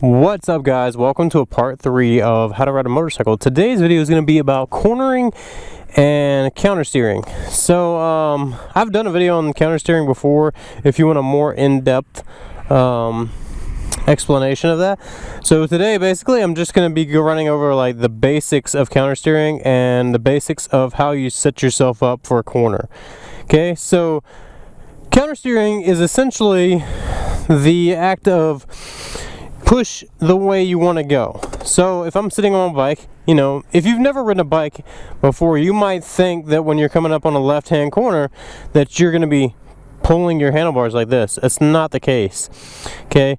What's up, guys? Welcome to a part 3 of how to ride a motorcycle. Today's video is going to be about cornering and counter steering. So I've done a video on counter steering before if you want a more in-depth explanation of that. So today basically I'm just going to be running over like the basics of counter steering and the basics of how you set yourself up for a corner. Okay, so counter steering is essentially the act of push the way you want to go. So if I'm sitting on a bike, you know, if you've never ridden a bike before, you might think that when you're coming up on a left-hand corner that you're going to be pulling your handlebars like this. That's not the case. Okay,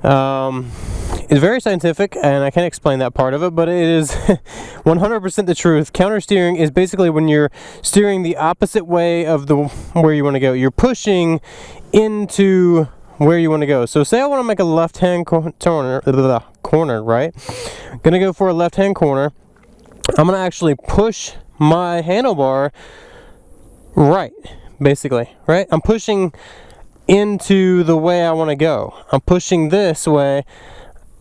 it's very scientific and I can't explain that part of it, but it is 100% the truth. Counter steering is basically when you're steering the opposite way of where you want to go. You're pushing into where you want to go. So say I want to make a left-hand corner, right? I'm gonna go for a left-hand corner. I'm gonna actually push my handlebar right, basically, right? I'm pushing into the way I want to go. I'm pushing this way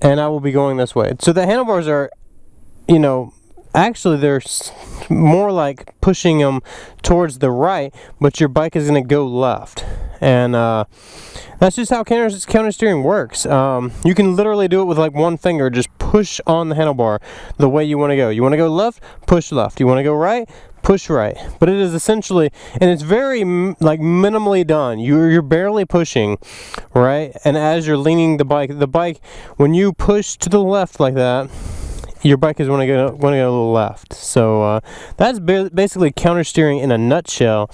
and I will be going this way. So the handlebars are, you know, actually they're more like pushing them towards the right, but your bike is going to go left. And that's just how counter steering works. You can literally do it with like one finger. Just push on the handlebar the way you want to go. You want to go left, push left. You want to go right, push right. But it is essentially, and it's very like minimally done. You're barely pushing, right? And as you're leaning the bike, when you push to the left like that, your bike is going to go a little left. So that's basically counter steering in a nutshell.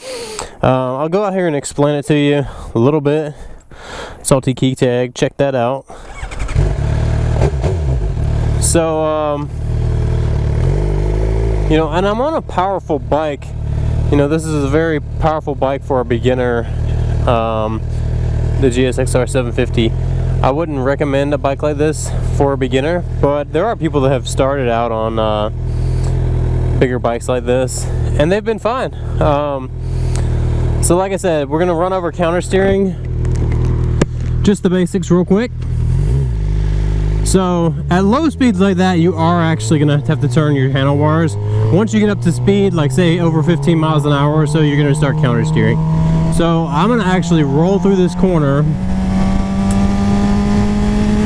I'll go out here and explain it to you a little bit. Salty key tag, check that out. So you know, and I'm on a powerful bike. You know, this is a very powerful bike for a beginner. The gsxr 750. I wouldn't recommend a bike like this for a beginner, but there are people that have started out on bigger bikes like this and they've been fine. So like I said, we're gonna run over counter steering, just the basics real quick. So at low speeds like that, you are actually gonna have to turn your handlebars. Once you get up to speed, like say over 15 miles an hour or so, you're gonna start counter steering. So I'm gonna actually roll through this corner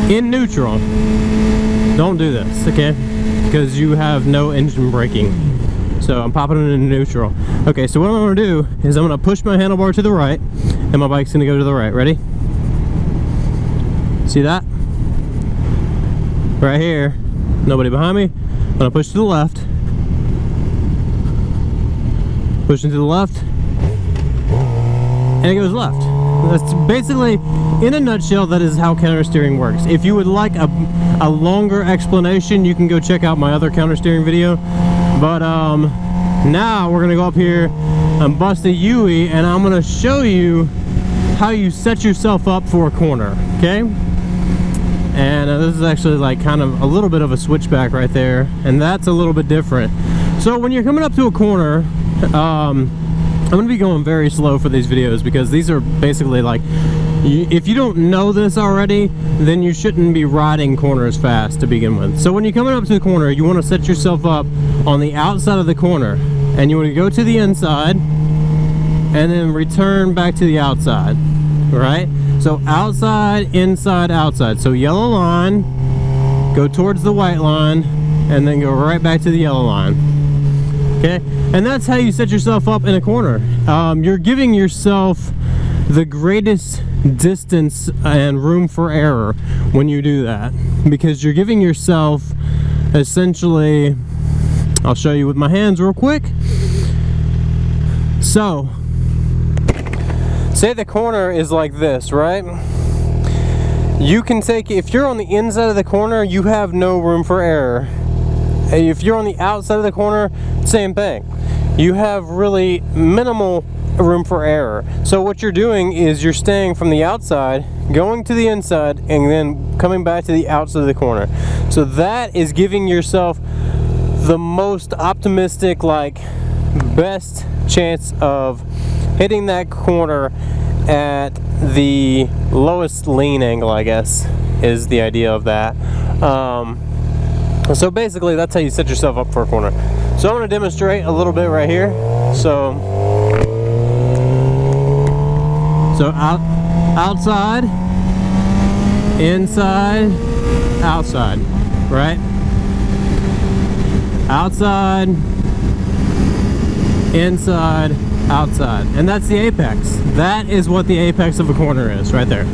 in neutral. Don't do this, okay? Because you have no engine braking. So I'm popping it in neutral. Okay, so what I'm gonna do is I'm gonna push my handlebar to the right and my bike's gonna go to the right. Ready? See that? Right here, nobody behind me. I'm gonna push to the left. Pushing to the left. And it goes left. That's basically, in a nutshell, that is how counter steering works. If you would like a longer explanation, you can go check out my other counter steering video. But now we're gonna go up here and bust a U-ey, and I'm gonna show you how you set yourself up for a corner, okay? And this is actually like kind of a little bit of a switchback right there, and that's a little bit different. So when you're coming up to a corner, I'm going to be going very slow for these videos because these are basically like, if you don't know this already, then you shouldn't be riding corners fast to begin with. So when you're coming up to the corner, you want to set yourself up on the outside of the corner, and you want to go to the inside and then return back to the outside, right? So outside, inside, outside. So yellow line, go towards the white line, and then go right back to the yellow line. Okay, and that's how you set yourself up in a corner. You're giving yourself the greatest distance and room for error when you do that, because you're giving yourself essentially, I'll show you with my hands real quick. So say the corner is like this, right? You can take, if you're on the inside of the corner, you have no room for error. If you're on the outside of the corner, same thing. You have really minimal room for error. So what you're doing is you're staying from the outside, going to the inside, and then coming back to the outside of the corner. So that is giving yourself the most optimistic, like best chance of hitting that corner at the lowest lean angle, I guess. is the idea of that. So basically that's how you set yourself up for a corner. So I'm going to demonstrate a little bit right here. So outside, inside, outside, right? Outside, inside, outside. And that's the apex. That is what the apex of a corner is right there.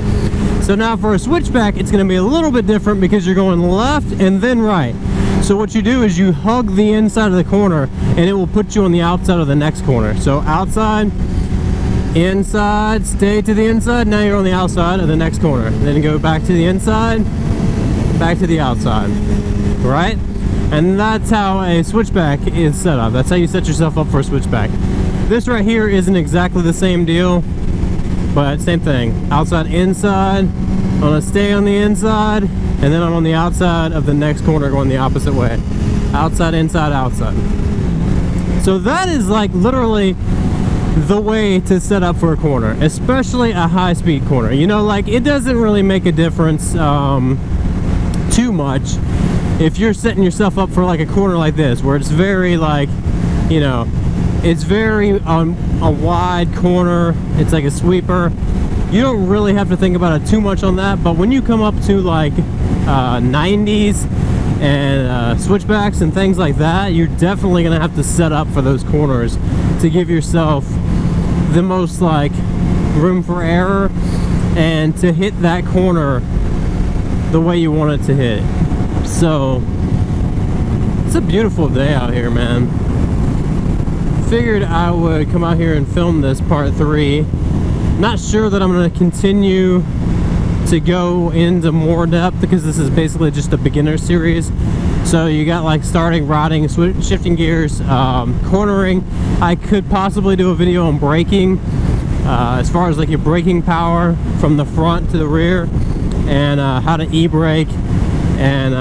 So now for a switchback, it's going to be a little bit different because you're going left and then right. So what you do is you hug the inside of the corner and it will put you on the outside of the next corner. So outside, inside, stay to the inside, now you're on the outside of the next corner. Then go back to the inside, back to the outside, right? And that's how a switchback is set up. That's how you set yourself up for a switchback. This right here isn't exactly the same deal, but same thing. Outside, inside, I'm gonna stay on the inside, and then I'm on the outside of the next corner going the opposite way. Outside, inside, outside. So that is like literally the way to set up for a corner, especially a high-speed corner. You know, like it doesn't really make a difference too much if you're setting yourself up for like a corner like this, where it's very like, you know, it's very a wide corner. It's like a sweeper. You don't really have to think about it too much on that. But when you come up to like 90s and switchbacks and things like that, you're definitely gonna have to set up for those corners to give yourself the most like room for error and to hit that corner the way you want it to hit. So it's a beautiful day out here, man. Figured I would come out here and film this part 3. Not sure that I'm going to continue to go into more depth because this is basically just a beginner series. So you got like starting, riding, shifting gears, cornering. I could possibly do a video on braking, as far as like your braking power from the front to the rear, and how to e-brake, and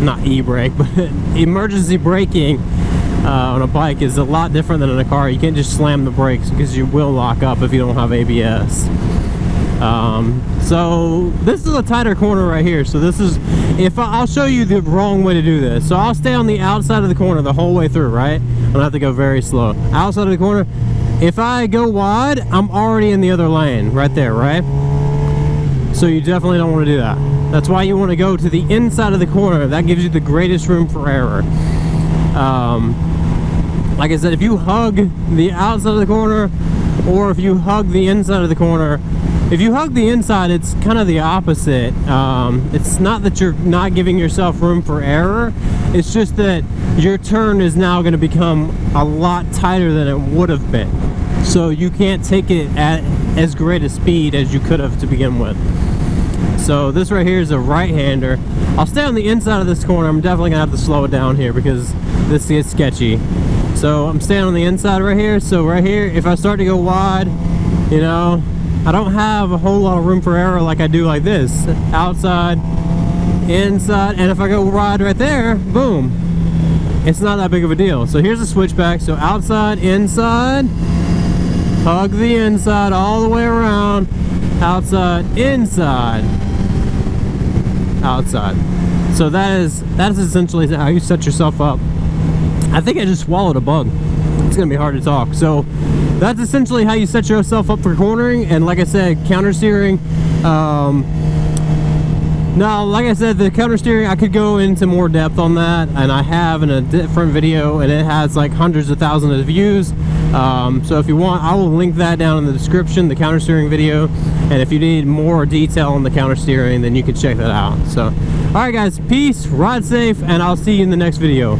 not e-brake, but emergency braking on a bike is a lot different than in a car. You can't just slam the brakes because you will lock up if you don't have ABS. So this is a tighter corner right here. So this is, I'll show you the wrong way to do this. So I'll stay on the outside of the corner the whole way through, right? I'm gonna have to go very slow. Outside of the corner. If I go wide, I'm already in the other lane right there, right? So you definitely don't want to do that. That's why you want to go to the inside of the corner. That gives you the greatest room for error. Like I said, if you hug the outside of the corner, or if you hug the inside of the corner, if you hug the inside, it's kind of the opposite. It's not that you're not giving yourself room for error, it's just that your turn is now going to become a lot tighter than it would have been. So you can't take it at as great a speed as you could have to begin with. So this right here is a right-hander. I'll stay on the inside of this corner. I'm definitely gonna have to slow it down here because this gets sketchy. So I'm staying on the inside right here. So right here, if I start to go wide, you know, I don't have a whole lot of room for error like I do like this. Outside, inside, and if I go wide right there, boom, it's not that big of a deal. So here's the switchback. So outside, inside, hug the inside all the way around, outside, inside, outside. So that's essentially how you set yourself up. I think I just swallowed a bug. It's gonna be hard to talk. So that's essentially how you set yourself up for cornering. And like I said, counter steering. Now, like I said, the counter steering, I could go into more depth on that, and I have in a different video, and it has like hundreds of thousands of views. So if you want, I will link that down in the description, the counter steering video. And if you need more detail on the counter steering, then you can check that out. So, all right guys, peace, ride safe, and I'll see you in the next video.